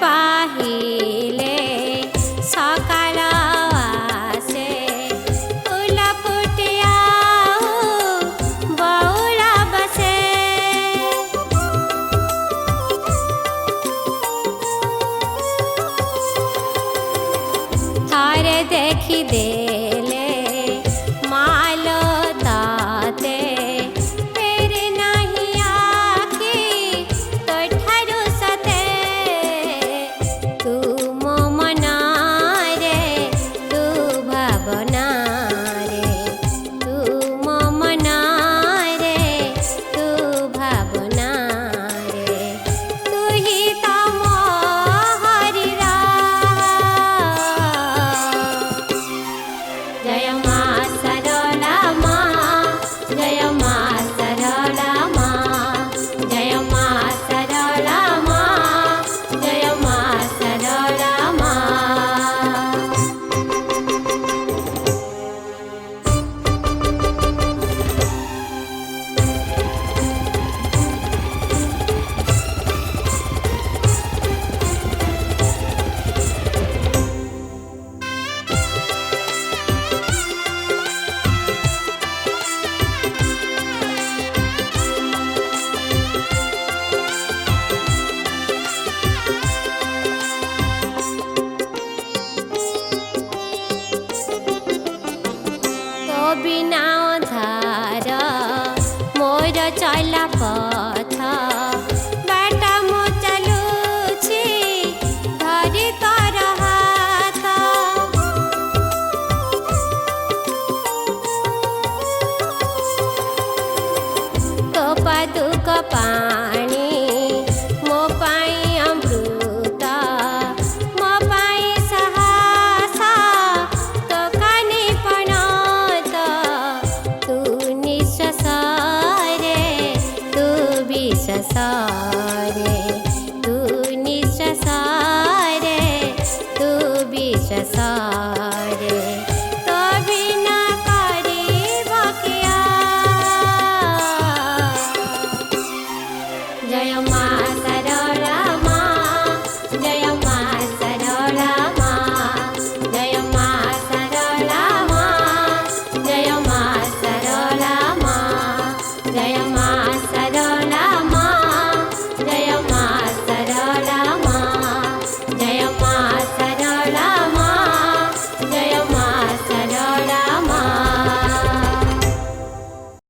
पाहिले सकाल आसे फूल फुटी आऊ बौला बसे थारे देखी देले मालो ताते फेरे नहीं आखी तो ठारू सते तू मो मना रे तू भावना रे तू मो मना रे तू भावना रे तू ही तो मो हरिरा जय मां सरला मां जय मां सरला मां जय मां सरला मां जय मां सरला मां तो बिना धार मोर चला पथ बाटा मो चलुछि धरि तोर हाथ तो पादुक पाणी मो पाई अमृत मो पाई साहस तो काने पणत तू निश्वास रे तू विश्वास रे तू निश्वास रे तू विश्वास रे तो बिना करिब किया जय मां सरला मां जय मां सरला मां जय मां सरला मां जय मां सरला मां जय मां